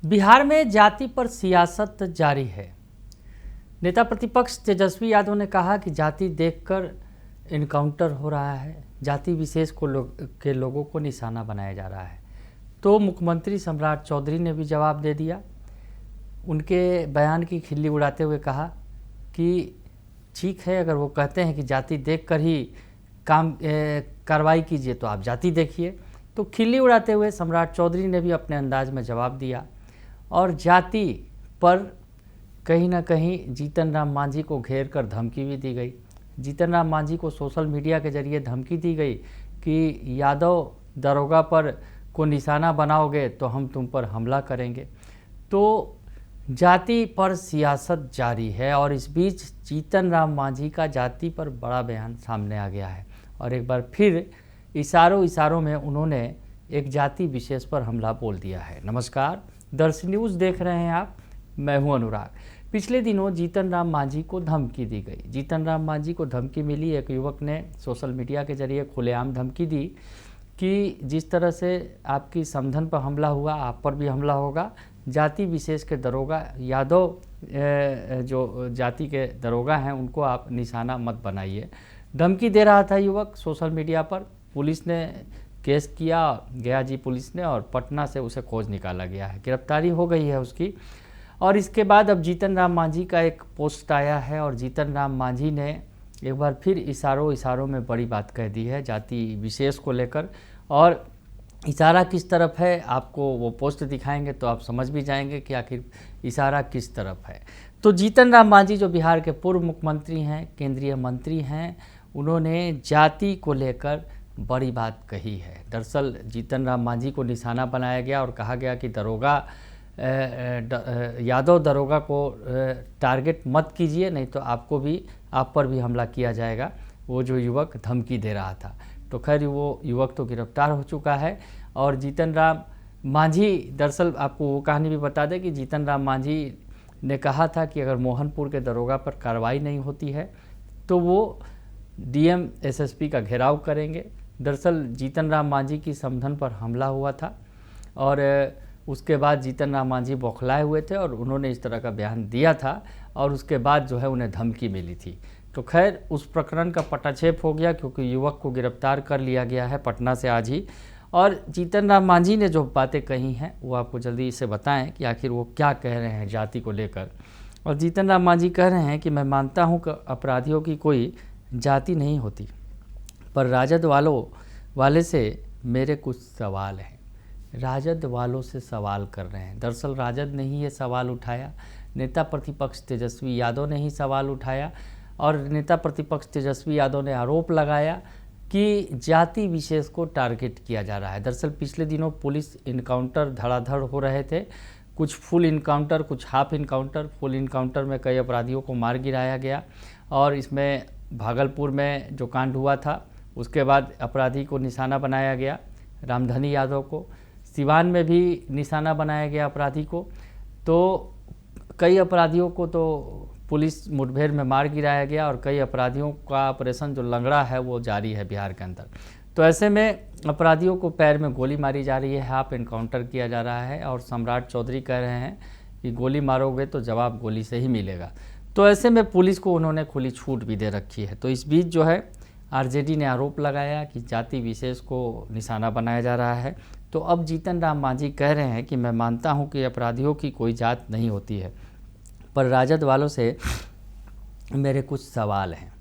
बिहार में जाति पर सियासत जारी है। नेता प्रतिपक्ष तेजस्वी यादव ने कहा कि जाति देखकर इनकाउंटर हो रहा है, जाति विशेष के लोगों को निशाना बनाया जा रहा है। तो मुख्यमंत्री सम्राट चौधरी ने भी जवाब दे दिया। उनके बयान की खिल्ली उड़ाते हुए कहा कि ठीक है, अगर वो कहते हैं कि जाति देखकर ही कार्रवाई कीजिए तो आप जाति देखिए। तो खिल्ली उड़ाते हुए सम्राट चौधरी ने भी अपने अंदाज में जवाब दिया और जाति पर कहीं ना कहीं जीतन राम मांझी को घेर कर धमकी भी दी गई। जीतन राम मांझी को सोशल मीडिया के जरिए धमकी दी गई कि यादव दरोगा पर को निशाना बनाओगे तो हम तुम पर हमला करेंगे। तो जाति पर सियासत जारी है और इस बीच जीतन राम मांझी का जाति पर बड़ा बयान सामने आ गया है और एक बार फिर इशारों में उन्होंने एक जाति विशेष पर हमला बोल दिया है। नमस्कार, दर्शन न्यूज़ देख रहे हैं आप, मैं हूं अनुराग। पिछले दिनों जीतन राम मांझी को धमकी दी गई। जीतन राम मांझी को धमकी मिली, एक युवक ने सोशल मीडिया के जरिए खुलेआम धमकी दी कि जिस तरह से आपकी समधन पर हमला हुआ, आप पर भी हमला होगा। जाति विशेष के दरोगा यादव जो जाति के दरोगा हैं उनको आप निशाना मत बनाइए, धमकी दे रहा था युवक सोशल मीडिया पर। पुलिस ने केस किया, गया जी पुलिस ने, और पटना से उसे खोज निकाला गया है, गिरफ्तारी हो गई है उसकी। और इसके बाद अब जीतन राम मांझी का एक पोस्ट आया है और जीतन राम मांझी ने एक बार फिर इशारों में बड़ी बात कह दी है जाति विशेष को लेकर। और इशारा किस तरफ है, आपको वो पोस्ट दिखाएंगे तो आप समझ भी जाएंगे कि आखिर इशारा किस तरफ है। तो जीतन राम मांझी जो बिहार के पूर्व मुख्यमंत्री हैं, केंद्रीय मंत्री हैं, उन्होंने जाति को लेकर बड़ी बात कही है। दरअसल जीतन राम मांझी को निशाना बनाया गया और कहा गया कि यादव दरोगा को टारगेट मत कीजिए, नहीं तो आप पर भी हमला किया जाएगा। वो जो युवक धमकी दे रहा था, तो खैर वो युवक तो गिरफ्तार हो चुका है। और जीतन राम मांझी, दरअसल आपको वो कहानी भी बता दें कि जीतन राम मांझी ने कहा था कि अगर मोहनपुर के दरोगा पर कार्रवाई नहीं होती है तो वो डीएम एसएसपी का घेराव करेंगे। दरअसल जीतन राम मांझी की समधन पर हमला हुआ था और उसके बाद जीतन राम मांझी बौखलाए हुए थे और उन्होंने इस तरह का बयान दिया था और उसके बाद जो है उन्हें धमकी मिली थी। तो खैर उस प्रकरण का पटाक्षेप हो गया क्योंकि युवक को गिरफ्तार कर लिया गया है पटना से आज ही। और जीतन राम मांझी ने जो बातें कही हैं वो आपको जल्दी से बताएं कि आखिर वो क्या कह रहे हैं जाति को लेकर। और जीतन राम मांझी कह रहे हैं कि मैं मानता हूं कि अपराधियों की कोई जाति नहीं होती, पर राजद वाले से मेरे कुछ सवाल हैं। राजद वालों से सवाल कर रहे हैं। दरअसल राजद ने ही ये सवाल उठाया, नेता प्रतिपक्ष तेजस्वी यादव ने ही सवाल उठाया और नेता प्रतिपक्ष तेजस्वी यादव ने आरोप लगाया कि जाति विशेष को टारगेट किया जा रहा है। दरअसल पिछले दिनों पुलिस इनकाउंटर धड़ाधड़ हो रहे थे, कुछ फुल इनकाउंटर, कुछ हाफ इनकाउंटर। फुल इनकाउंटर में कई अपराधियों को मार गिराया गया और इसमें भागलपुर में जो कांड हुआ था उसके बाद अपराधी को निशाना बनाया गया, रामधनी यादव को। सिवान में भी निशाना बनाया गया अपराधी को। तो कई अपराधियों को तो पुलिस मुठभेड़ में मार गिराया गया और कई अपराधियों का ऑपरेशन जो लंगड़ा है वो जारी है बिहार के अंदर। तो ऐसे में अपराधियों को पैर में गोली मारी जा रही है, हाफ इनकाउंटर किया जा रहा है और सम्राट चौधरी कह रहे हैं कि गोली मारोगे तो जवाब गोली से ही मिलेगा। तो ऐसे में पुलिस को उन्होंने खुली छूट भी दे रखी है। तो इस बीच जो है आरजेडी ने आरोप लगाया कि जाति विशेष को निशाना बनाया जा रहा है। तो अब जीतन राम मांझी कह रहे हैं कि मैं मानता हूं कि अपराधियों की कोई जात नहीं होती है, पर राजद वालों से मेरे कुछ सवाल हैं।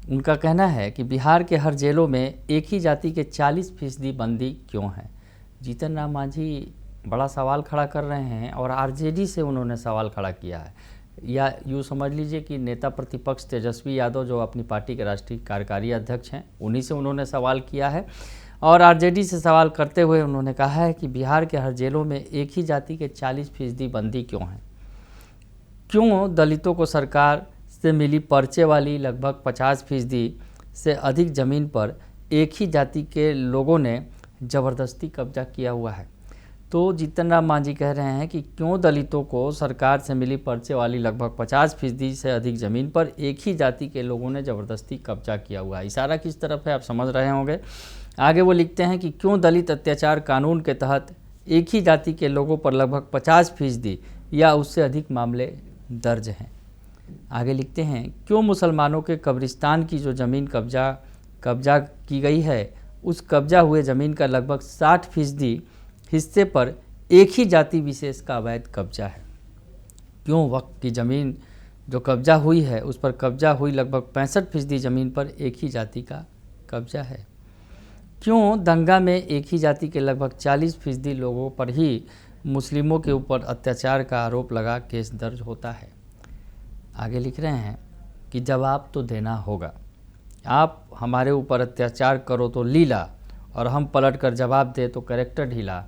उनका कहना है कि बिहार के हर जेलों में एक ही जाति के 40% बंदी क्यों हैं। जीतन राम मांझी बड़ा सवाल खड़ा कर रहे हैं और आरजेडी से उन्होंने सवाल खड़ा किया है, या यूँ समझ लीजिए कि नेता प्रतिपक्ष तेजस्वी यादव जो अपनी पार्टी के राष्ट्रीय कार्यकारी अध्यक्ष हैं उन्हीं से उन्होंने सवाल किया है। और आरजेडी से सवाल करते हुए उन्होंने कहा है कि बिहार के हर जेलों में एक ही जाति के 40% बंदी क्यों हैं। क्यों दलितों को सरकार से मिली पर्चे वाली लगभग 50% से अधिक ज़मीन पर एक ही जाति के लोगों ने ज़बरदस्ती कब्जा किया हुआ है। तो जीतन राम मांझी कह रहे हैं कि क्यों दलितों को सरकार से मिली पर्चे वाली लगभग 50% से अधिक ज़मीन पर एक ही जाति के लोगों ने ज़बरदस्ती कब्जा किया हुआ है। इशारा किस तरफ है आप समझ रहे होंगे। आगे वो लिखते हैं कि क्यों दलित अत्याचार कानून के तहत एक ही जाति के लोगों पर लगभग 50% या उससे अधिक मामले दर्ज हैं। आगे लिखते हैं, क्यों मुसलमानों के कब्रिस्तान की जो ज़मीन कब्जा की गई है, उस कब्जा हुए ज़मीन का लगभग 60% हिस्से पर एक ही जाति विशेष का अवैध कब्जा है। क्यों वक्फ की ज़मीन जो कब्जा हुई है उस पर कब्जा हुई लगभग 65% ज़मीन पर एक ही जाति का कब्जा है। क्यों दंगा में एक ही जाति के लगभग 40% लोगों पर ही मुस्लिमों के ऊपर अत्याचार का आरोप लगा केस दर्ज होता है। आगे लिख रहे हैं कि जवाब तो देना होगा। आप हमारे ऊपर अत्याचार करो तो लीला, और हम पलट कर जवाब दे तो कैरेक्टर ढीला।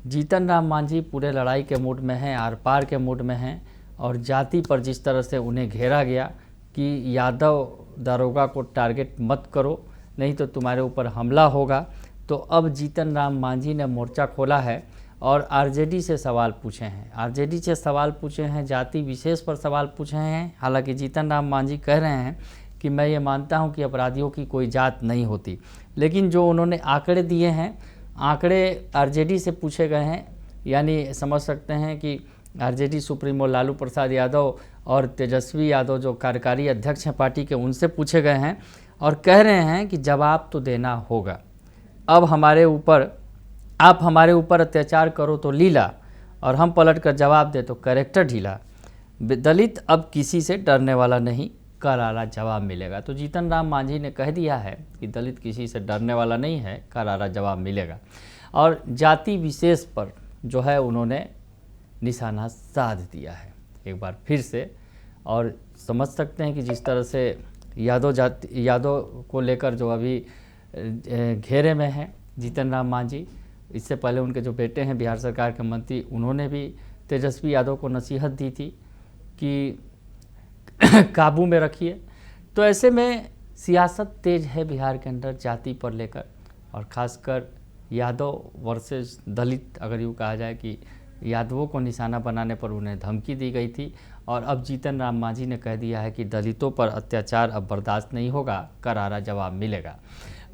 जीतन राम मांझी पूरे लड़ाई के मूड में हैं, आर पार के मूड में हैं, और जाति पर जिस तरह से उन्हें घेरा गया कि यादव दारोगा को टारगेट मत करो नहीं तो तुम्हारे ऊपर हमला होगा, तो अब जीतन राम मांझी ने मोर्चा खोला है और आरजेडी से सवाल पूछे हैं। आरजेडी से सवाल पूछे हैं, जाति विशेष पर सवाल पूछे हैं। हालांकि जीतन राम मांझी कह रहे हैं कि मैं ये मानता हूं कि अपराधियों की कोई जात नहीं होती, लेकिन जो उन्होंने आंकड़े दिए हैं, आंकड़े आरजेडी से पूछे गए हैं, यानी समझ सकते हैं कि आरजेडी सुप्रीमो लालू प्रसाद यादव और तेजस्वी यादव जो कार्यकारी अध्यक्ष हैं पार्टी के, उनसे पूछे गए हैं और कह रहे हैं कि जवाब तो देना होगा। अब आप हमारे ऊपर अत्याचार करो तो लीला, और हम पलट कर जवाब दे तो कैरेक्टर ढीला। दलित अब किसी से डरने वाला नहीं, करारा जवाब मिलेगा। तो जीतन राम मांझी ने कह दिया है कि दलित किसी से डरने वाला नहीं है, करारा जवाब मिलेगा। और जाति विशेष पर जो है उन्होंने निशाना साध दिया है एक बार फिर से। और समझ सकते हैं कि जिस तरह से यादव को लेकर जो अभी घेरे में हैं जीतन राम मांझी, इससे पहले उनके जो बेटे हैं बिहार सरकार के मंत्री, उन्होंने भी तेजस्वी यादव को नसीहत दी थी कि काबू में रखिए। तो ऐसे में सियासत तेज है बिहार के अंदर जाति पर लेकर, और ख़ासकर यादव वर्सेस दलित, अगर यूँ कहा जाए कि यादवों को निशाना बनाने पर उन्हें धमकी दी गई थी। और अब जीतन राम मांझी ने कह दिया है कि दलितों पर अत्याचार अब बर्दाश्त नहीं होगा, करारा जवाब मिलेगा।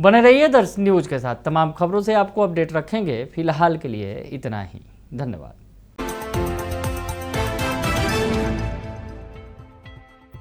बने रहिए दर्श न्यूज़ के साथ, तमाम खबरों से आपको अपडेट रखेंगे। फिलहाल के लिए इतना ही, धन्यवाद।